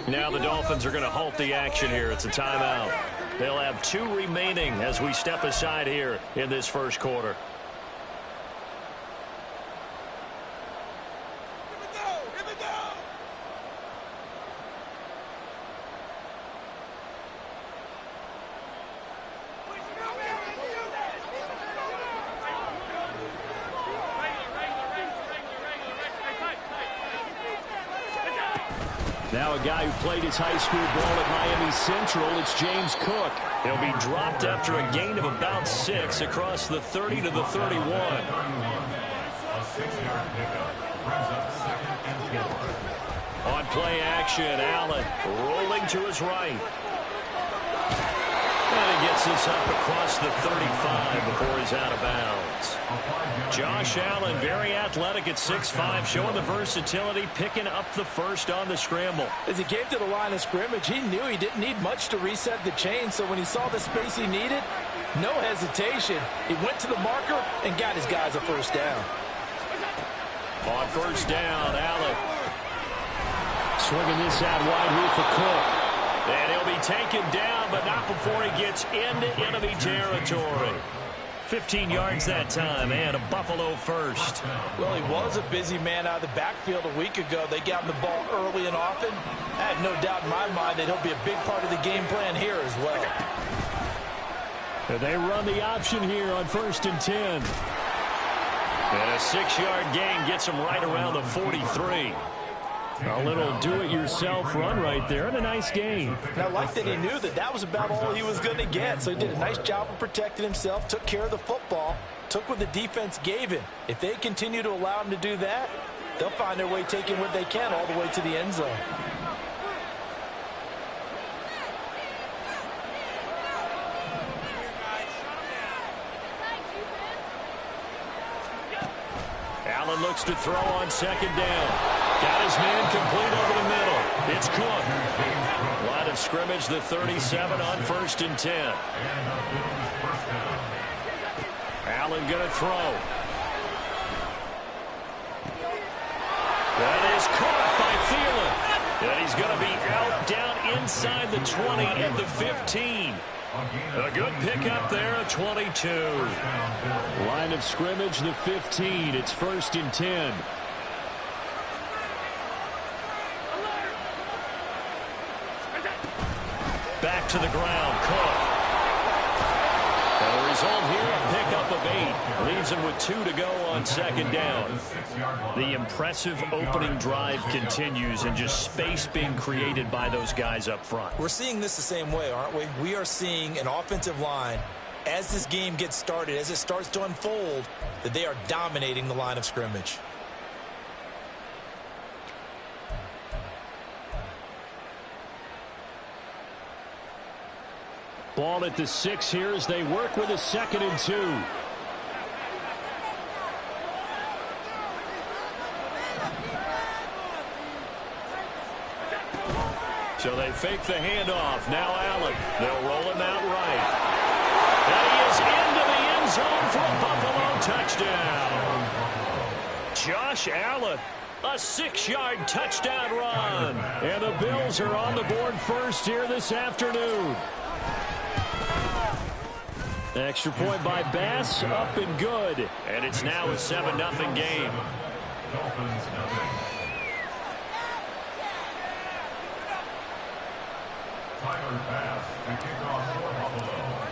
Now the Dolphins are going to halt the action here. It's a timeout. They'll have 2 remaining as we step aside here in this first quarter. Now a guy who played his high school ball at Miami Central, it's James Cook. He'll be dropped after a gain of about 6 across the 30 to the 31. On play action, Allen rolling to his right. And he gets this up across the 35 before he's out of bounds. Josh Allen, very athletic at 6'5", showing the versatility, picking up the first on the scramble. As he came to the line of scrimmage, he knew he didn't need much to reset the chain, so when he saw the space he needed, no hesitation. He went to the marker and got his guys a first down. On first down, Allen swinging this out wide here for Cook. And he'll be taken down, but not before he gets into enemy territory. 15 yards that time, and a Buffalo first. Well, he was a busy man out of the backfield a week ago. They got him the ball early and often. I have no doubt in my mind that he'll be a big part of the game plan here as well. And they run the option here on 1st and 10. And a 6-yard gain gets him right around the 43. A little do-it-yourself run right there, and a nice gain. And I like that he knew that that was about all he was going to get, so he did a nice job of protecting himself, took care of the football, took what the defense gave him. If they continue to allow him to do that, they'll find their way taking what they can all the way to the end zone. Allen looks to throw on 2nd down. Got his man complete over the middle. It's Cook. Line of scrimmage, the 37 on 1st and 10. Allen going to throw. That is caught by Thielen. And he's going to be out down inside the 20 at the 15. A good pickup there at 22. Line of scrimmage, the 15. It's 1st and 10. Back to the ground, Cook. And the result here, a pickup of 8. Leaves him with 2 to go on 2nd down. The impressive opening drive continues, and just space being created by those guys up front. We're seeing this the same way, aren't we? We are seeing an offensive line, as this game gets started, as it starts to unfold, that they are dominating the line of scrimmage. Ball at the 6 here as they work with a 2nd and 2. So they fake the handoff. Now Allen. They'll roll him out right. And he is into the end zone for a Buffalo touchdown. Josh Allen, a 6-yard touchdown run. And the Bills are on the board first here this afternoon. Extra point by Bass, up and good. And it's now a 7-0 game.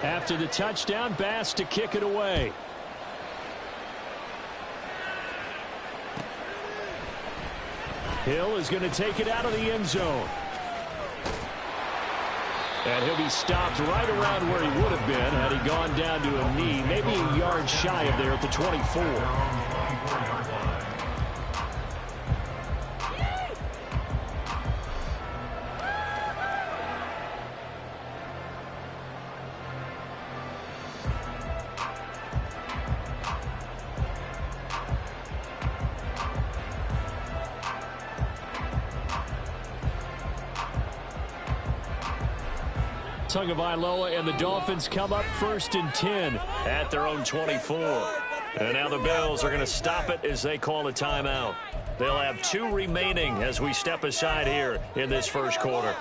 After the touchdown, Bass to kick it away. Hill is going to take it out of the end zone. And he'll be stopped right around where he would have been had he gone down to a knee, maybe a yard shy of there at the 24. Tagovailoa and the Dolphins come up 1st and 10 at their own 24. And now the Bills are going to stop it as they call a timeout. They'll have 2 remaining as we step aside here in this first quarter.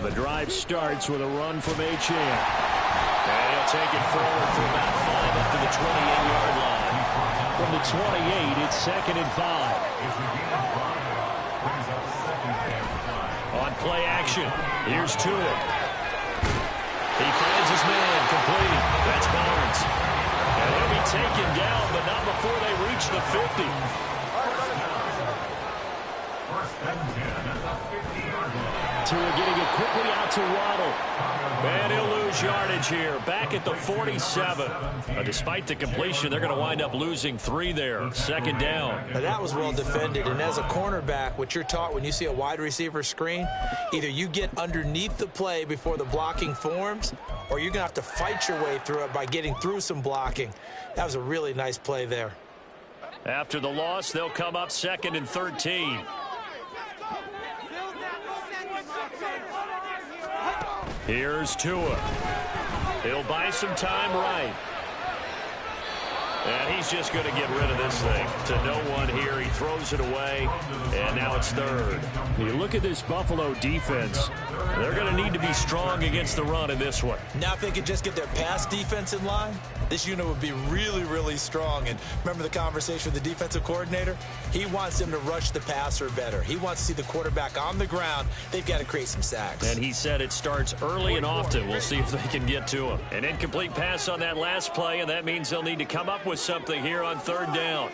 The drive starts with a run from Achane. And he'll take it forward for about 5 up to the 28-yard line. From the 28, it's 2nd and 5. On play action, here's Tua. He finds his man, completing. That's Barnes. And he'll be taken down, but not before they reach the 50. Tua getting it quickly out to Waddle. And he'll lose yardage here, back at the 47. Despite the completion, they're going to wind up losing 3 there. 2nd down. Now that was well defended, and as a cornerback, what you're taught when you see a wide receiver screen, either you get underneath the play before the blocking forms, or you're going to have to fight your way through it by getting through some blocking. That was a really nice play there. After the loss, they'll come up 2nd and 13. Here's Tua. He'll buy some time right. And he's just going to get rid of this thing to no one here. He throws it away, and now it's 3rd. You look at this Buffalo defense. They're going to need to be strong against the run in this one. Now if they could just get their pass defense in line, this unit would be really, really strong. And remember the conversation with the defensive coordinator? He wants them to rush the passer better. He wants to see the quarterback on the ground. They've got to create some sacks. And he said it starts early and often. We'll see if they can get to him. An incomplete pass on that last play, and that means they'll need to come up with something here on 3rd down.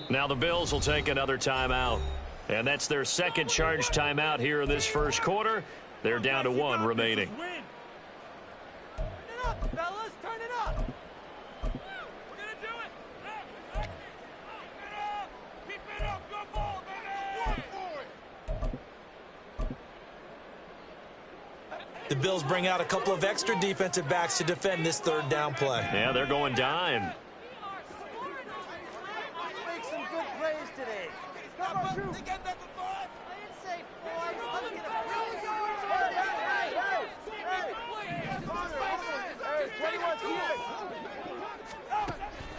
Now the Bills will take another timeout. And that's their 2nd charge timeout here in this first quarter. They're down to 1 remaining. Turn it up, fellas. Turn it up. We're going to do it. Keep it up. Good ball, baby. The Bills bring out a couple of extra defensive backs to defend this 3rd down play. Yeah, they're going dime.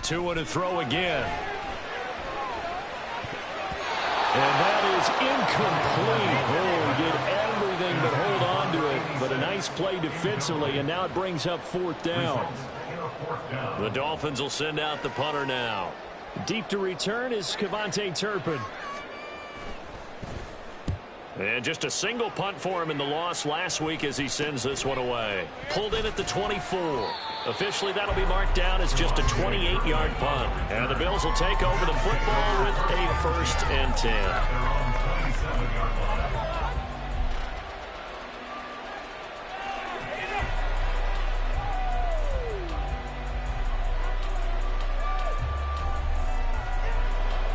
Tua to throw again. And that is incomplete. Oh, he did everything but hold on to it. But a nice play defensively, and now it brings up 4th down. The Dolphins will send out the punter now. Deep to return is Kevontae Turpin. And just a single punt for him in the loss last week as he sends this one away. Pulled in at the 24. Officially, that'll be marked down as just a 28-yard punt. And the Bills will take over the football with a 1st and 10.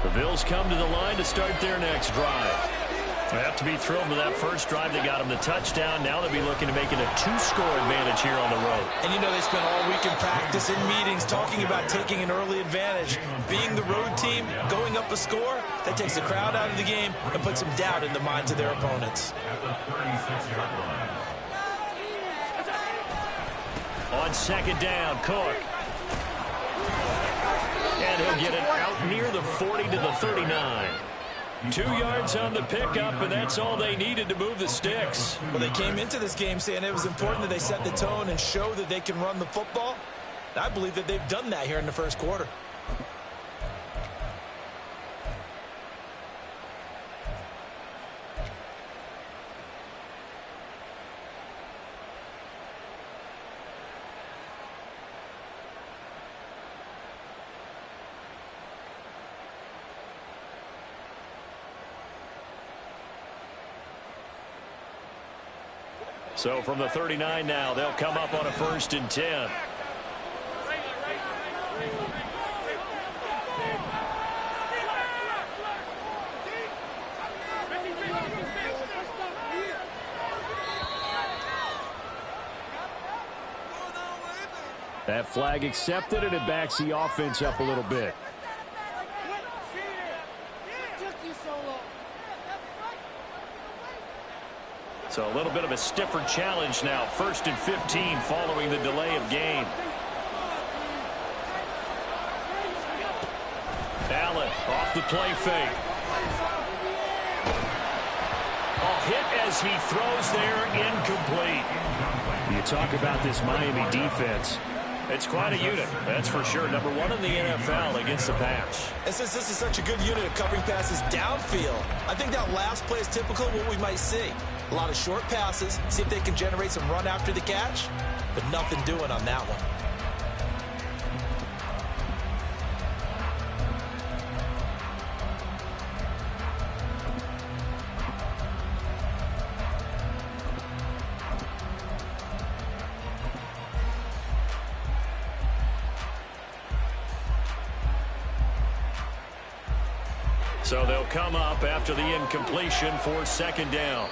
The Bills come to the line to start their next drive. They have to be thrilled with that first drive. They got them the touchdown. Now they'll be looking to make it a 2-score advantage here on the road. And you know they spent all week in practice, in meetings, talking about taking an early advantage. Being the road team, going up a score, that takes the crowd out of the game and puts some doubt in the minds of their opponents. On 2nd down, Cook. And he'll get it out near the 40 to the 39. 2 yards on the pickup, and that's all they needed to move the sticks. Well, they came into this game saying it was important that they set the tone and show that they can run the football. I believe that they've done that here in the first quarter. So from the 39 now, they'll come up on a 1st and 10. That flag accepted, and it backs the offense up a little bit. So a little bit of a stiffer challenge now. 1st and 15 following the delay of game. Allen off the play fake. Hit as he throws there, incomplete. You talk about this Miami defense. It's quite a unit, that's for sure. Number 1 in the NFL against the pass. And since this is such a good unit of covering passes downfield, I think that last play is typical of what we might see. A lot of short passes, see if they can generate some run after the catch, but nothing doing on that one. So they'll come up after the incompletion for 2nd down.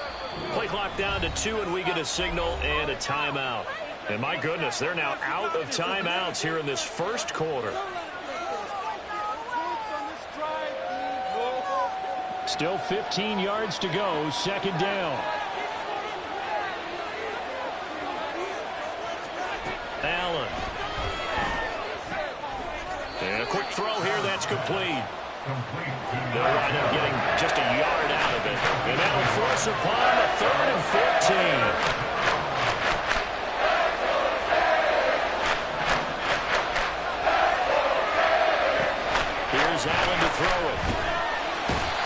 Play clock down to 2, and we get a signal and a timeout. And my goodness, they're now out of timeouts here in this 1st quarter. Still 15 yards to go, 2nd down. Allen. And a quick throw here, that's complete. They'll wind up getting just a yard out of it. And that'll force upon a 3rd and 14. Here's Allen to throw it.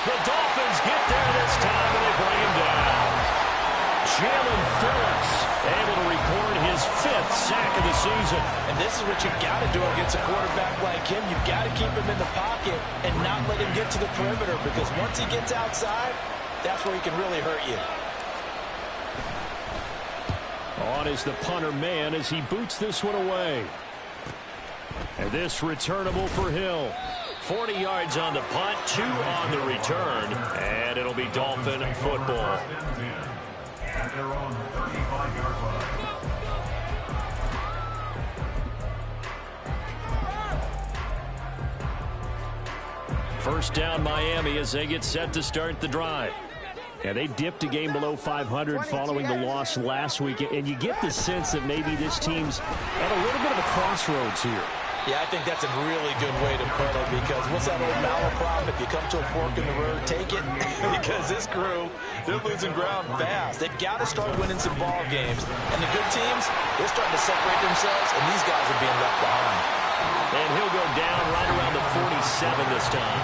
The Dolphins get there this time, and they bring him down. Jalen Phillips able to record his 5th sack of the season. And this is what you've got to do against a quarterback like him. You've got to keep him in the pocket and not let him get to the perimeter, because once he gets outside, that's where he can really hurt you. On is the punter man as he boots this one away. And this returnable for Hill. 40 yards on the punt, 2 on the return, and it'll be Dolphin football. And they're on the 35-yard line. First down Miami as they get set to start the drive. Yeah, they dipped a game below 500 following the loss last week, and you get the sense that maybe this team's at a little bit of a crossroads here. Yeah, I think that's a really good way to put it, because what's that old malaprop? If you come to a fork in the road, take it. Because this crew, they're losing ground fast. They've got to start winning some ball games. And the good teams, they're starting to separate themselves, and these guys are being left behind. And he'll go down right around the 47 this time.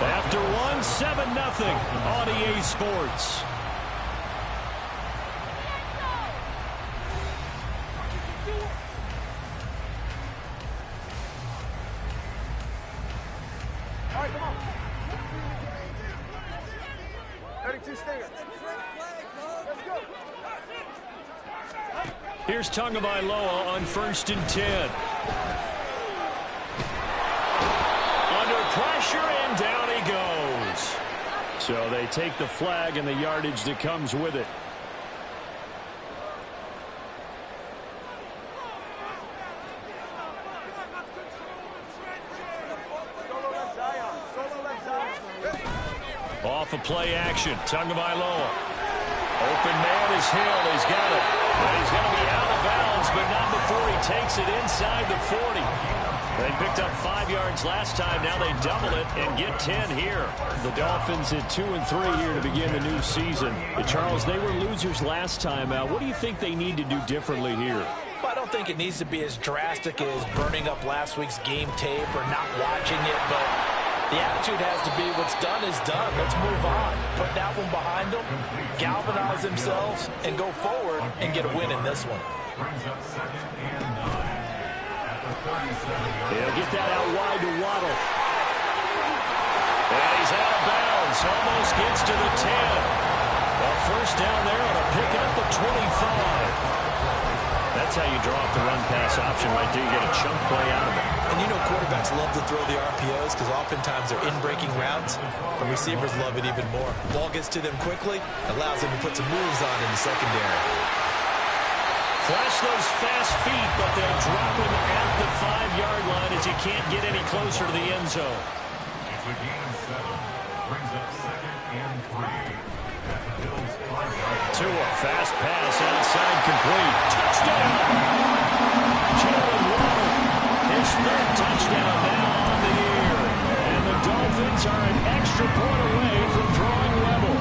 After 7-0 on EA Sports. All right, come on. 32 stairs. Let's go. Here's Tagovailoa on 1st and 10. Under pressure, and down he goes. So they take the flag and the yardage that comes with it. Off of play action, Tagovailoa. Open man is Hill. He's got it. But he's going to be out of bounds, but not before he takes it inside the 40. They picked up 5 yards last time. Now they double it and get 10 here. The Dolphins at 2-3 here to begin the new season. Charles, they were losers last time out. What do you think they need to do differently here? Well, I don't think it needs to be as drastic as burning up last week's game tape or not watching it, but the attitude has to be what's done is done. Let's move on. Put that one behind them, galvanize themselves, and go forward and get a win in this one. They'll get that out wide to Waddle. And he's out of bounds. Almost gets to the 10. Well, first down there on a pick at the 25. That's how you draw up the run-pass option right there. You get a chunk play out of it. And you know quarterbacks love to throw the RPOs because oftentimes they're in-breaking routes. But receivers love it even more. Ball gets to them quickly, allows them to put some moves on in the secondary. Flash those fast feet, but they'll drop him at the 5-yard line as he can't get any closer to the end zone. It's a gain of 7. Brings up 2nd and 3. At the Bills' 5-yard line. Tua, fast pass outside, complete. Touchdown! Jalen Waddle, his 3rd touchdown now on the year. And the Dolphins are an extra point away from drawing level.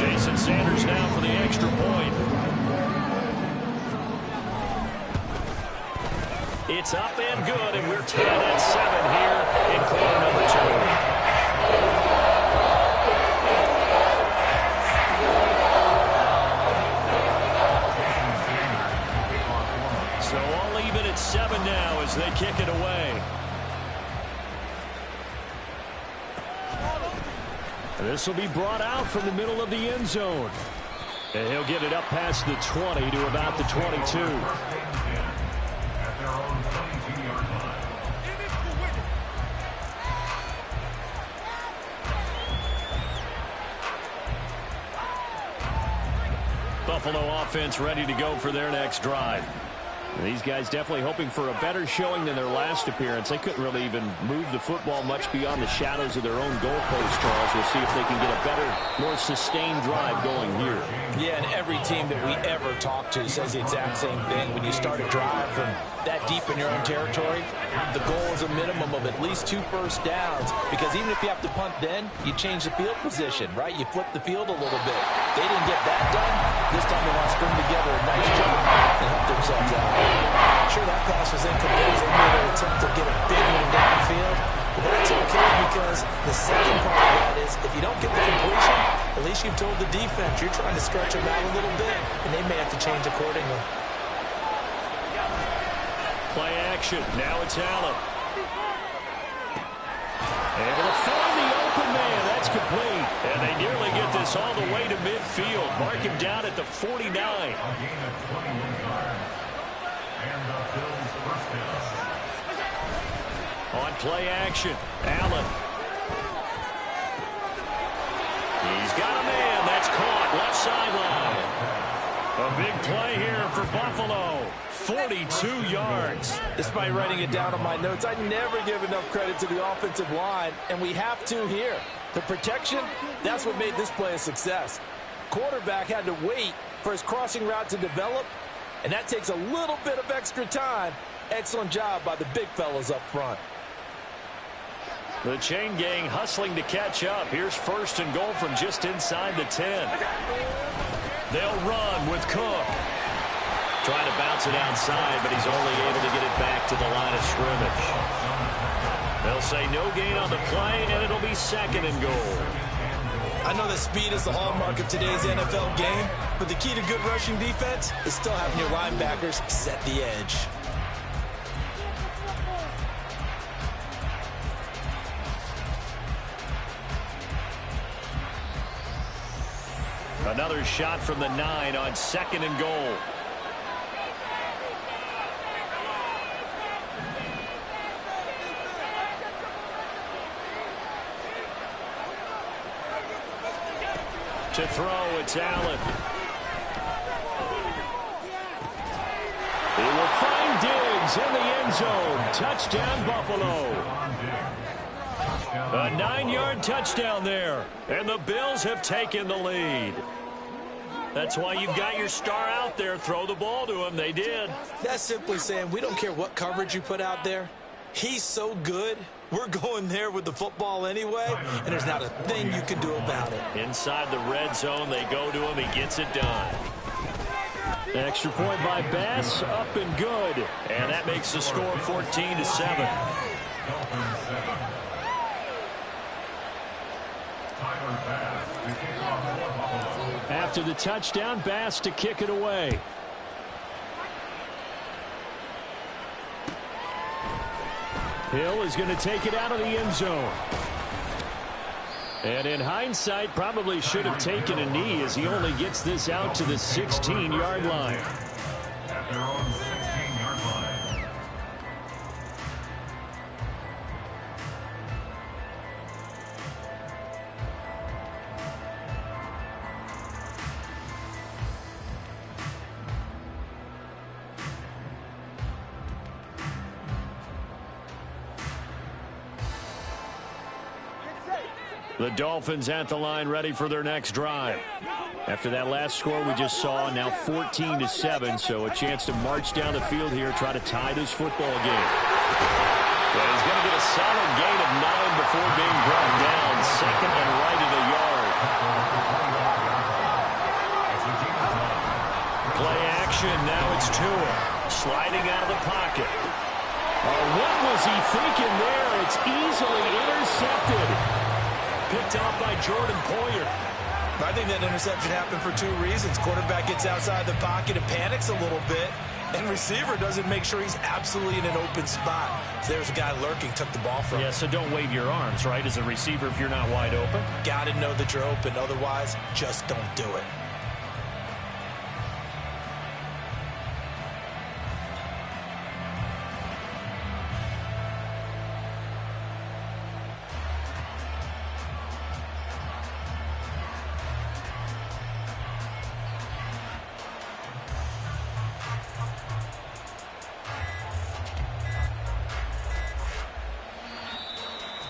Jason Sanders now for the extra point. It's up and good, and we're tied at 7 here in quarter number 2. So all even at 7 now as they kick it away. This will be brought out from the middle of the end zone. And he'll get it up past the 20 to about the 22. At their own 22-yard line. Buffalo offense ready to go for their next drive. These guys definitely hoping for a better showing than their last appearance. They couldn't really even move the football much beyond the shadows of their own goalpost, Charles. We'll see if they can get a better, more sustained drive going here. Yeah, and every team that we ever talk to says the exact same thing. When you start a drive from that deep in your own territory, the goal is a minimum of at least 2 first downs, because even if you have to punt then, you change the field position, right? You flip the field a little bit. They didn't get that done. This time they want to string together a nice job and help themselves out. Sure, that pass was incomplete. They made an attempt to get a big one downfield. But that's okay, because the second part of that is if you don't get the completion, at least you've told the defense you're trying to stretch them out a little bit, and they may have to change accordingly. Play action. Now it's Allen. Able to find the open man. That's complete. And they nearly get this all the way to midfield. Mark him down at the 49. A gain of 21 yards. And the Bills' first down. On play action, Allen. He's got a man. That's caught. Left sideline. A big play here for Buffalo. 42 yards. Despite writing it down on my notes, I never give enough credit to the offensive line, and we have to here. The protection, that's what made this play a success. Quarterback had to wait for his crossing route to develop, and that takes a little bit of extra time. Excellent job by the big fellas up front. The chain gang hustling to catch up. Here's 1st and goal from just inside the 10. They'll run with Cook. Trying to bounce it outside, but he's only able to get it back to the line of scrimmage. They'll say no gain on the play, and it'll be 2nd and goal. I know that speed is the hallmark of today's NFL game, but the key to good rushing defense is still having your linebackers set the edge. Another shot from the 9 on 2nd and goal. To throw, it's Allen. He will find Diggs in the end zone. Touchdown, Buffalo. A 9-yard touchdown there. And the Bills have taken the lead. That's why you've got your star out there. Throw the ball to him. They did. That's simply saying we don't care what coverage you put out there. He's so good. We're going there with the football anyway, and there's not a thing you can do about it. Inside the red zone, they go to him. He gets it done. Extra point by Bass, up and good. And that makes the score 14-7. After the touchdown, Bass to kick it away. Hill is going to take it out of the end zone. And in hindsight, probably should have taken a knee as he only gets this out to the 16-yard line. At their own 16-yard line. The Dolphins at the line ready for their next drive. After that last score we just saw, now 14-7, so a chance to march down the field here, try to tie this football game. Well, he's going to get a solid gain of 9 before being brought down. Second and right at a yard. Play action, now it's Tua. Sliding out of the pocket. What was he thinking there? It's easily intercepted. Picked off by Jordan Poyer. I think that interception happened for 2 reasons. Quarterback gets outside the pocket and panics a little bit, and receiver doesn't make sure he's absolutely in an open spot. So there's a guy lurking, took the ball from him. Yeah, so don't wave your arms, right, as a receiver if you're not wide open. Got to know that you're open. Otherwise, just don't do it.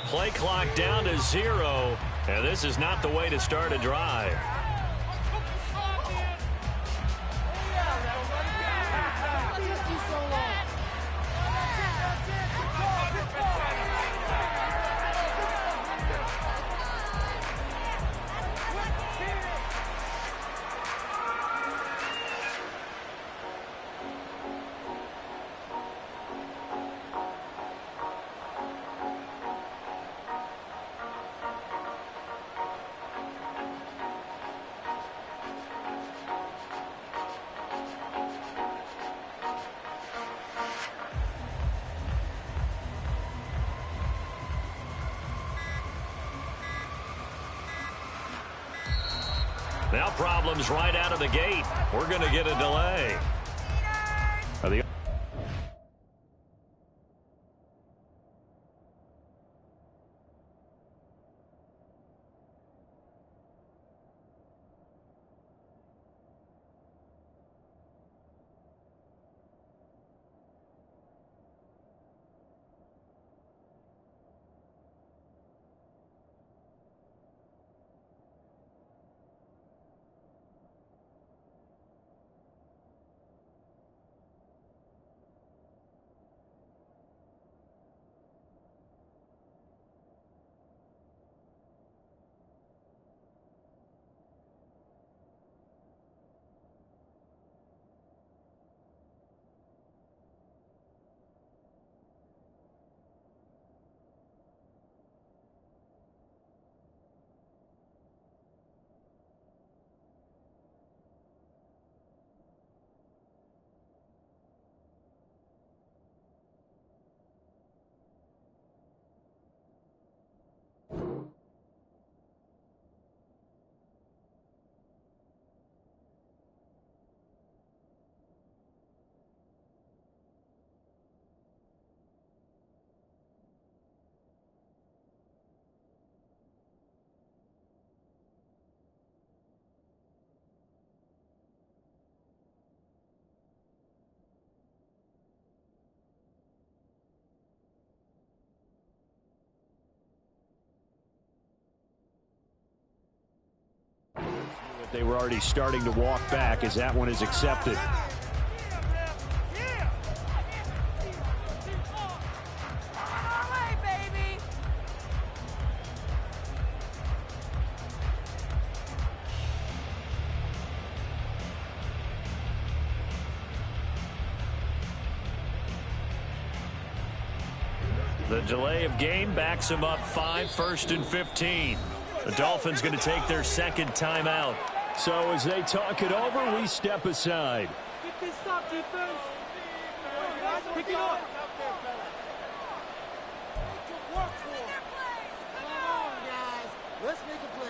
Play clock down to 0, and this is not the way to start a drive. Now problems right out of the gate. We're going to get a delay. They were already starting to walk back as that one is accepted. The delay of game backs them up 5, 1st and 15. The Dolphins going to take their second timeout. So as they talk it over, we step aside. Get this stop, defense. Pick it up. Come on, guys. Let's make a play.